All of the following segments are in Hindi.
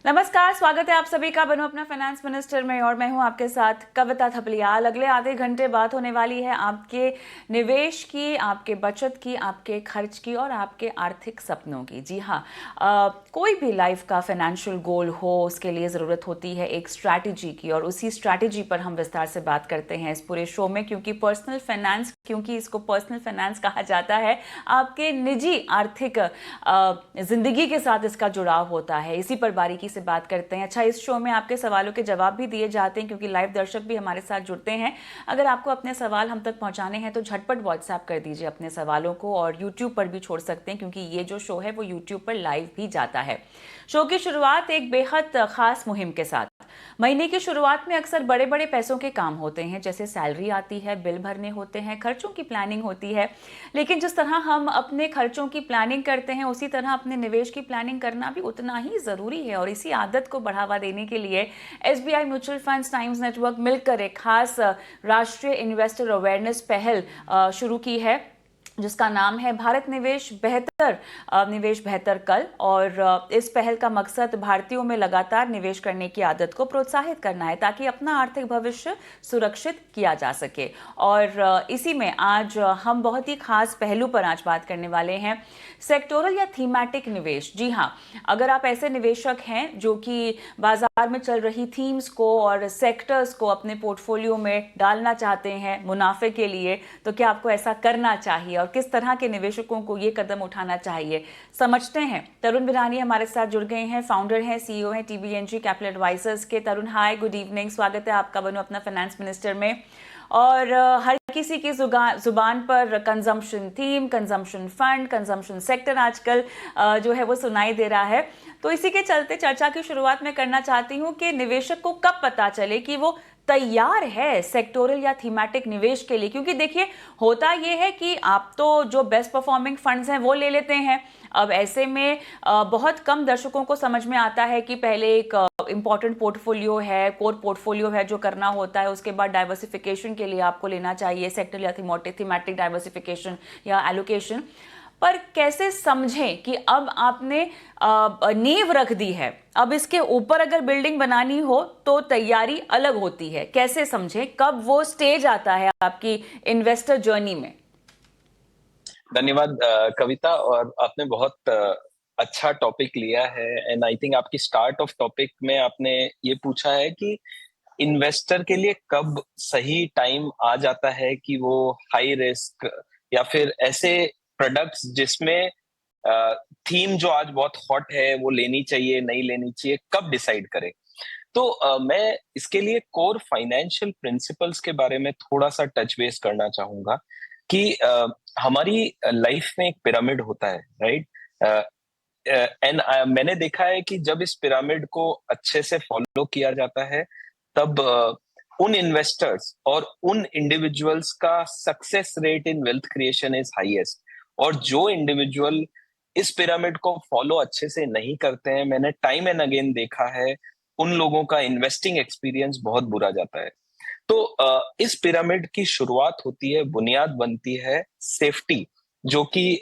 नमस्कार, स्वागत है आप सभी का बनो अपना फाइनेंस मिनिस्टर में। और मैं हूं आपके साथ कविता थपलियाल। अगले आधे घंटे बात होने वाली है आपके निवेश की, आपके बचत की, आपके खर्च की और आपके आर्थिक सपनों की। जी हाँ, कोई भी लाइफ का फाइनेंशियल गोल हो उसके लिए ज़रूरत होती है एक स्ट्रैटेजी की, और उसी स्ट्रैटेजी पर हम विस्तार से बात करते हैं इस पूरे शो में। क्योंकि इसको पर्सनल फाइनेंस कहा जाता है, आपके निजी आर्थिक जिंदगी के साथ इसका जुड़ाव होता है। इसी पर बारीकी से बात करते हैं। अच्छा, इस शो में आपके सवालों के जवाब भी दिए जाते हैं क्योंकि लाइव दर्शक भी हमारे साथ जुड़ते हैं। अगर आपको अपने सवाल हम तक पहुंचाने हैं तो झटपट व्हाट्सएप कर दीजिए अपने सवालों को, और यूट्यूब पर भी छोड़ सकते हैं क्योंकि ये जो शो है वो यूट्यूब पर लाइव भी जाता है। शो की शुरुआत एक बेहद खास मुहिम के साथ। महीने की शुरुआत में अक्सर बड़े बड़े पैसों के काम होते हैं, जैसे सैलरी आती है, बिल भरने होते हैं, खर्चों की प्लानिंग होती है। लेकिन जिस तरह हम अपने खर्चों की प्लानिंग करते हैं उसी तरह अपने निवेश की प्लानिंग करना भी उतना ही ज़रूरी है। और इसी आदत को बढ़ावा देने के लिए SBI mutual funds times network मिलकर एक खास राष्ट्रीय इन्वेस्टर अवेयरनेस पहल शुरू की है, जिसका नाम है भारत निवेश बेहतर कल। और इस पहल का मकसद भारतीयों में लगातार निवेश करने की आदत को प्रोत्साहित करना है ताकि अपना आर्थिक भविष्य सुरक्षित किया जा सके। और इसी में आज हम बहुत ही खास पहलू पर आज बात करने वाले हैं, सेक्टोरल या थीमैटिक निवेश। जी हाँ, अगर आप ऐसे निवेशक हैं जो कि बाजार में चल रही थीम्स को और सेक्टर्स को अपने पोर्टफोलियो में डालना चाहते हैं मुनाफे के लिए, तो क्या आपको ऐसा करना चाहिए और किस तरह के निवेशकों को ये कदम उठाना चाहिए, समझते हैं। तरुण बिरानी हमारे साथ जुड़ गए हैं, फाउंडर हैं, सीईओ हैं टीबीएनजी कैपिटल एडवाइजर्स के। तरुण, हाय, गुड इवनिंग, स्वागत है आपका बनो अपना फाइनेंस मिनिस्टर में। और हर किसी की जुबान पर consumption theme, consumption fund, consumption sector आजकल जो है वो सुनाई दे रहा है। तो इसी के चलते चर्चा की शुरुआत मैं करना चाहती हूँ कि निवेशक को कब पता चले कि वो तैयार है सेक्टोरल या थीमेटिक निवेश के लिए। क्योंकि देखिए, होता ये है कि आप तो जो बेस्ट परफॉर्मिंग फंड्स हैं वो ले लेते हैं। अब ऐसे में बहुत कम दर्शकों को समझ में आता है कि पहले एक इंपॉर्टेंट पोर्टफोलियो है, कोर पोर्टफोलियो है जो करना होता है, उसके बाद डाइवर्सिफिकेशन के लिए आपको लेना चाहिए सेक्टर या थीमेटिक डाइवर्सिफिकेशन या एलोकेशन। पर कैसे समझें कि अब आपने नींव रख दी है, अब इसके ऊपर अगर बिल्डिंग बनानी हो तो तैयारी अलग होती है। कैसे समझें कब वो स्टेज आता है आपकी इन्वेस्टर जर्नी में? धन्यवाद कविता। और आपने बहुत अच्छा टॉपिक लिया है। एंड आई थिंक आपकी स्टार्ट ऑफ टॉपिक में आपने ये पूछा है कि इन्वेस्टर के लिए कब सही टाइम आ जाता है कि वो हाई रिस्क या फिर ऐसे प्रोडक्ट्स जिसमें थीम जो आज बहुत हॉट है वो लेनी चाहिए नहीं लेनी चाहिए, कब डिसाइड करें। तो मैं इसके लिए कोर फाइनेंशियल प्रिंसिपल्स के बारे में थोड़ा सा टच बेस करना चाहूंगा कि हमारी लाइफ में एक पिरामिड होता है, राइट। एंड मैंने देखा है कि जब इस पिरामिड को अच्छे से फॉलो किया जाता है तब उन इन्वेस्टर्स और उन इंडिविजुअल्स का success rate in wealth creation is highest. और जो इंडिविजुअल इस पिरामिड को फॉलो अच्छे से नहीं करते हैं, मैंने टाइम एंड अगेन देखा है, उन लोगों का इन्वेस्टिंग एक्सपीरियंस बहुत बुरा जाता है। तो इस पिरामिड की शुरुआत होती है, बुनियाद बनती है सेफ्टी, जो कि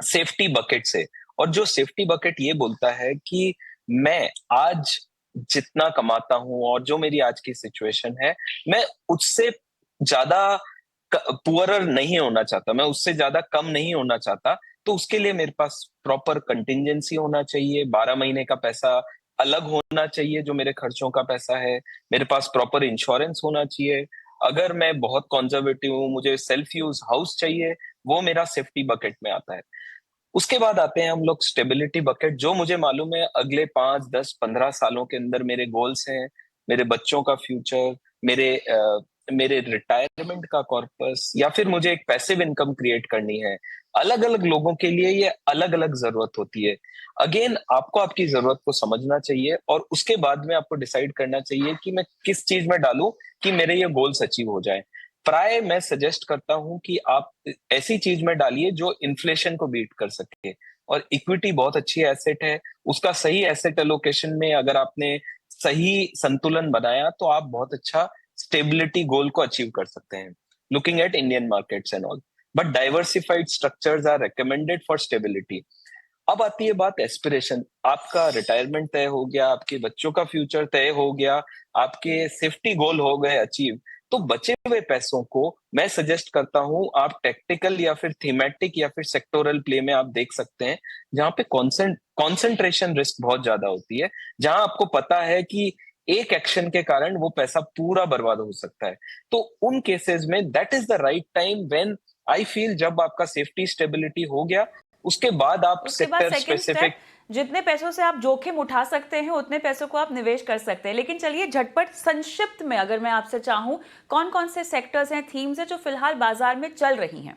सेफ्टी बकेट से। और जो सेफ्टी बकेट ये बोलता है कि मैं आज जितना कमाता हूं और जो मेरी आज की सिचुएशन है, मैं उससे ज्यादा पुअरर नहीं होना चाहता, मैं उससे ज्यादा कम नहीं होना चाहता। तो उसके लिए मेरे पास प्रॉपर कंटिजेंसी होना चाहिए, 12 महीने का पैसा अलग होना चाहिए जो मेरे खर्चों का पैसा है, मेरे पास प्रॉपर इंश्योरेंस होना चाहिए। अगर मैं बहुत कंजर्वेटिव हूँ, मुझे सेल्फ यूज हाउस चाहिए, वो मेरा सेफ्टी बकेट में आता है। उसके बाद आते हैं हम लोग स्टेबिलिटी बकेट, जो मुझे मालूम है अगले 5, 10, 15 सालों के अंदर मेरे गोल्स हैं, मेरे बच्चों का फ्यूचर, मेरे रिटायरमेंट का कॉर्पस, या फिर मुझे एक पैसिव इनकम क्रिएट करनी है। अलग अलग लोगों के लिए ये अलग अलग जरूरत होती है। अगेन आपको आपकी जरूरत को समझना चाहिए और उसके बाद में आपको डिसाइड करना चाहिए कि मैं किस चीज में डालूं कि मेरे ये गोल्स अचीव हो जाए। प्राय मैं सजेस्ट करता हूं कि आप ऐसी चीज में डालिए जो इन्फ्लेशन को बीट कर सके। और इक्विटी बहुत अच्छी एसेट है, उसका सही एसेट एलोकेशन में अगर आपने सही संतुलन बनाया तो आप बहुत अच्छा स्टेबिलिटी गोल को अचीव कर सकते हैं, looking at Indian markets and all. But diversified structures are recommended for stability. अब आती है बात एस्पिरेशन। आपका रिटायरमेंट तय हो गया, आपके बच्चों का फ्यूचर तय हो गया, आपके सेफ्टी गोल हो गए अचीव। तो बचे हुए पैसों को मैं सजेस्ट करता हूं आप टेक्टिकल या फिर थीमेटिक या फिर सेक्टोरल प्ले में आप देख सकते हैं, जहां पे कॉन्सेंट्रेशन रिस्क बहुत ज्यादा होती है, जहां आपको पता है कि एक एक्शन के कारण वो पैसा पूरा बर्बाद हो सकता है। तो उन केसेस में that is the right time when I feel, जब आपका सेफ्टी स्टेबिलिटी हो गया, उसके बाद आप उसके बाद सेक्टर सेकंड स्टेप, स्पेसिफिक। जितने पैसों से आप जोखिम उठा सकते हैं उतने पैसों को आप निवेश कर सकते हैं। लेकिन चलिए झटपट संक्षिप्त में अगर मैं आपसे चाहूं, कौन कौन से सेक्टर्स हैं, थीम्स हैं जो फिलहाल बाजार में चल रही हैं?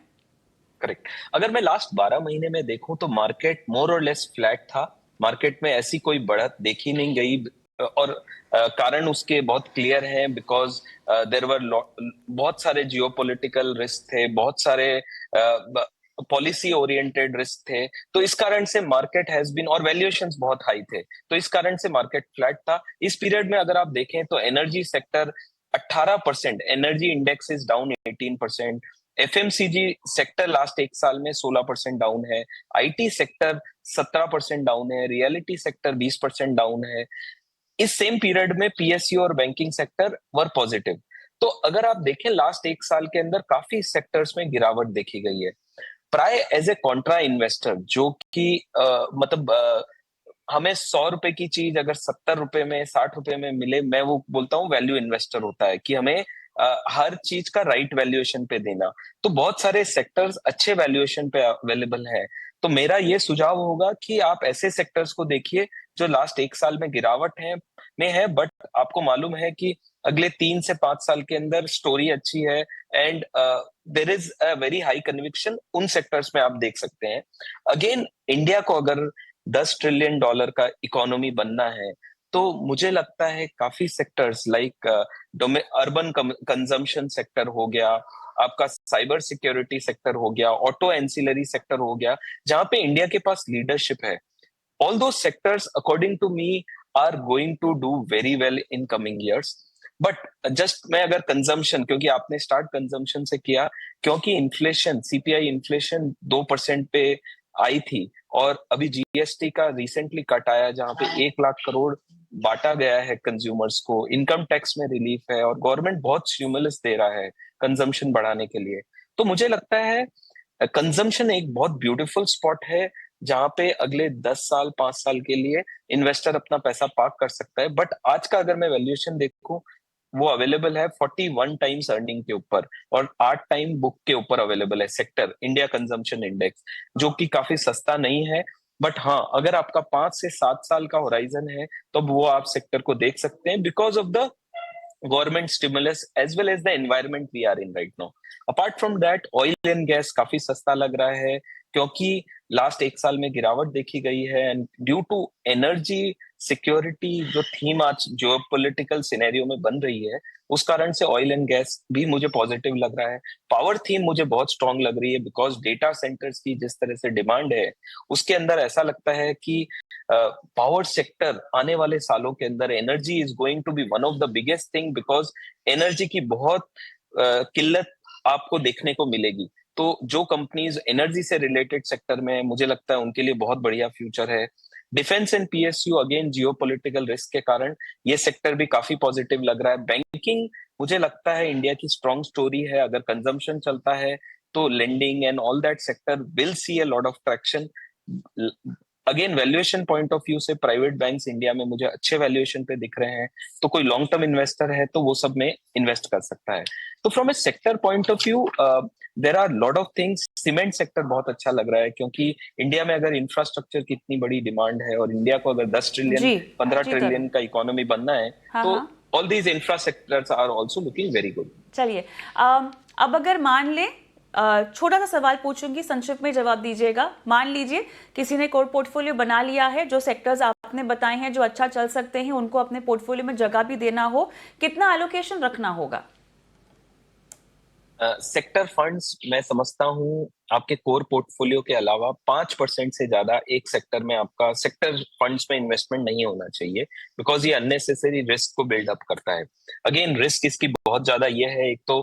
करेक्ट। अगर मैं लास्ट 12 महीने में देखूं तो मार्केट मोर और लेस फ्लैट था। मार्केट में ऐसी कोई बढ़त देखी नहीं गई, और कारण उसके बहुत क्लियर हैं, बिकॉज देयर वर बहुत सारे जियोपॉलिटिकल रिस्क थे, बहुत सारे पॉलिसी ओरिएंटेड रिस्क थे। तो इस कारण से मार्केट हैज बीन, और वैल्यूएशंस बहुत हाई थे, तो इस कारण से मार्केट फ्लैट था। इस पीरियड में अगर आप देखें तो energy sector 18%, energy index is down 18%, FMCG sector last एक साल में 16% डाउन है, आईटी सेक्टर 17% डाउन है, रियलिटी सेक्टर 20% डाउन है। इस सेम पीरियड में पीएसयू और बैंकिंग सेक्टर वर पॉजिटिव। तो अगर आप देखें लास्ट एक साल के अंदर काफी सेक्टर्स में गिरावट देखी गई है। प्राय एज ए कॉन्ट्रा इन्वेस्टर, जो कि मतलब हमें 100 रुपए की चीज अगर 70 रुपए में, 60 रुपए में मिले, मैं वो बोलता हूँ वैल्यू इन्वेस्टर होता है, कि हमें हर चीज का राइट वैल्यूएशन पे देना। तो बहुत सारे सेक्टर्स अच्छे वैल्यूएशन पे अवेलेबल है। तो मेरा ये सुझाव होगा कि आप ऐसे सेक्टर्स को देखिए जो लास्ट एक साल में गिरावट है, बट आपको मालूम है कि अगले 3 से 5 साल के अंदर स्टोरी अच्छी है, and there is a very high conviction उन सेक्टर्स में आप देख सकते हैं। अगेन, इंडिया को अगर $10 ट्रिलियन का इकोनॉमी बनना है, तो मुझे लगता है काफी sectors like urban consumption sector हो गया, आपका साइबर सिक्योरिटी सेक्टर हो गया, ऑटो एंसिलरी सेक्टर हो गया, जहां पे इंडिया के पास लीडरशिप है। All two sectors according to me are going to do very well in coming years. But just मैं अगर कंजम्पशन, क्योंकि आपने स्टार्ट कंजम्पशन से किया, क्योंकि इन्फ्लेशन, सीपीआई इन्फ्लेशन 2% पे आई थी, और अभी जीएसटी का रिसेंटली कट आया, जहां पे 1 लाख करोड़ बांटा गया है कंज्यूमर्स को, इनकम टैक्स में रिलीफ है, और गवर्नमेंट बहुत स्टिमुलस दे रहा है कंजम्पशन बढ़ाने के लिए। तो मुझे लगता है कंजम्पशन एक बहुत ब्यूटीफुल स्पॉट है, जहां पे अगले 10 साल 5 साल के लिए इन्वेस्टर अपना पैसा पार्क कर सकता है। बट आज का अगर मैं वैल्यूएशन देखूं, वो अवेलेबल है 41 टाइम्स अर्निंग के ऊपर, और 8 टाइम बुक के ऊपर अवेलेबल है सेक्टर इंडिया कंजम्पशन इंडेक्स, जो कि काफी सस्ता नहीं है। बट हाँ, अगर आपका 5 से 7 साल का होराइजन है, तो वो आप सेक्टर को देख सकते हैं, because of the government stimulus as well as the environment we are in right now. Apart from that, oil and gas काफी सस्ता लग रहा है, क्योंकि लास्ट एक साल में गिरावट देखी गई है, and due to energy security जो थीम आज जो पॉलिटिकल सिनेरियो में बन रही है, उस कारण से ऑयल एंड गैस भी मुझे पॉजिटिव लग रहा है। पावर थीम मुझे बहुत स्ट्रांग लग रही है, बिकॉज डेटा सेंटर्स की जिस तरह से डिमांड है, उसके अंदर ऐसा लगता है कि पावर सेक्टर आने वाले सालों के अंदर, energy is going to be one of the biggest thing, because energy की बहुत किल्लत आपको देखने को मिलेगी। तो जो कंपनीज एनर्जी से रिलेटेड सेक्टर में, मुझे लगता है उनके लिए बहुत बढ़िया फ्यूचर है। Defence and PSU, again geopolitical risk के कारण ये सेक्टर भी काफी पॉजिटिव लग रहा है। बैंकिंग, मुझे लगता है इंडिया की स्ट्रॉन्ग स्टोरी है, अगर कंजम्पशन चलता है तो lending and all that sector will see a lot of traction. Again, valuation point of view से प्राइवेट बैंक्स इंडिया में मुझे अच्छे वैल्यूएशन पे दिख रहे हैं, तो कोई लॉन्ग टर्म इन्वेस्टर है तो वो सब में इन्वेस्ट कर सकता है। तो from a sector point of view there are lot of things. Cement sector बहुत अच्छा लग रहा है, क्योंकि इंडिया में अगर इंफ्रास्ट्रक्चर की इतनी बड़ी डिमांड है, और इंडिया को अगर 10 ट्रिलियन जी 15 जी ट्रिलियन तरुण। का इकोनॉमी बनना है, हाँ तो हाँ। All these infrastructures are also looking very good. चलिए, अब अगर मान लें, छोटा सा सवाल पूछूंगी, संक्षिप्त में जवाब दीजिएगा। मान लीजिए किसी ने कोर पोर्टफोलियो बना लिया है, जो सेक्टर्स आपने बताए हैं जो अच्छा चल सकते हैं उनको अपने पोर्टफोलियो में जगह भी देना हो, कितना एलोकेशन रखना होगा? सेक्टर फंड्स, मैं समझता हूं आपके कोर पोर्टफोलियो के अलावा 5% से ज्यादा एक सेक्टर में, आपका सेक्टर फंड्स में इन्वेस्टमेंट नहीं होना चाहिए, बिकॉज ये अननेसेसरी रिस्क को बिल्डअप करता है। अगेन, रिस्क इसकी बहुत ज्यादा ये है, एक तो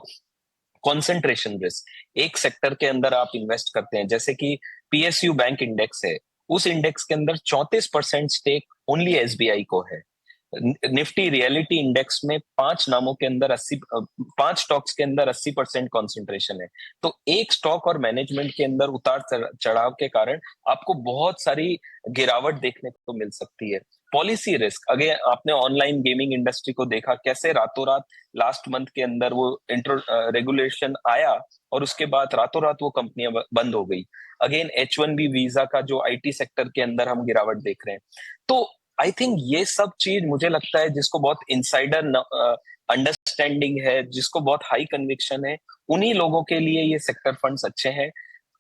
कंसंट्रेशन रिस्क। एक सेक्टर के अंदर आप इन्वेस्ट करते हैं, जैसे कि पीएसयू बैंक इंडेक्स है, उस इंडेक्स के अंदर 34% स्टेक ओनली एसबीआई को है। निफ्टी रियलिटी इंडेक्स में 5 स्टॉक्स के अंदर 80% कॉन्सेंट्रेशन है। तो एक स्टॉक और मैनेजमेंट के अंदर उतार चढ़ाव के कारण आपको बहुत सारी गिरावट देखने को मिल सकती है। पॉलिसी रिस्क, अगर आपने ऑनलाइन गेमिंग इंडस्ट्री को देखा कैसे रातों रात लास्ट मंथ के अंदर वो रेगुलेशन आया और उसके बाद रातों रात वो कंपनियां बंद हो गई। अगेन H1B वीजा का जो आईटी सेक्टर के अंदर हम गिरावट देख रहे हैं। तो आई थिंक ये सब चीज मुझे लगता है जिसको बहुत इनसाइडर अंडरस्टैंडिंग है, जिसको बहुत हाई कन्विक्शन है, उन्हीं लोगों के लिए ये सेक्टर फंड्स अच्छे हैं।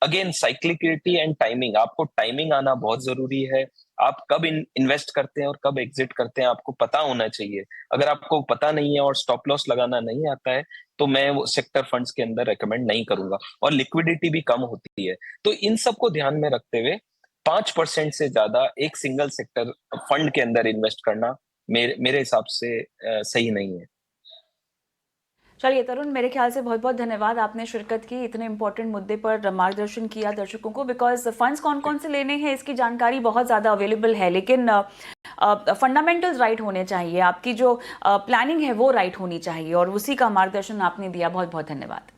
अगेन साइक्लिकिटी एंड टाइमिंग, आपको टाइमिंग आना बहुत जरूरी है। आप कब इन्वेस्ट करते हैं और कब एग्जिट करते हैं आपको पता होना चाहिए। अगर आपको पता नहीं है और स्टॉप लॉस लगाना नहीं आता है तो मैं वो सेक्टर फंड्स के अंदर रेकमेंड नहीं करूंगा, और लिक्विडिटी भी कम होती है। तो इन सबको ध्यान में रखते हुए 5% से ज्यादा एक सिंगल सेक्टर फंड के अंदर इन्वेस्ट करना मेरे हिसाब से सही नहीं है। चलिए तरुण, मेरे ख्याल से बहुत बहुत धन्यवाद, आपने शिरकत की, इतने इंपॉर्टेंट मुद्दे पर मार्गदर्शन किया दर्शकों को। बिकॉज फंड्स कौन कौन से लेने हैं इसकी जानकारी बहुत ज़्यादा अवेलेबल है, लेकिन फंडामेंटल्स राइट होने चाहिए, आपकी जो प्लानिंग है वो राइट होनी चाहिए, और उसी का मार्गदर्शन आपने दिया। बहुत बहुत धन्यवाद।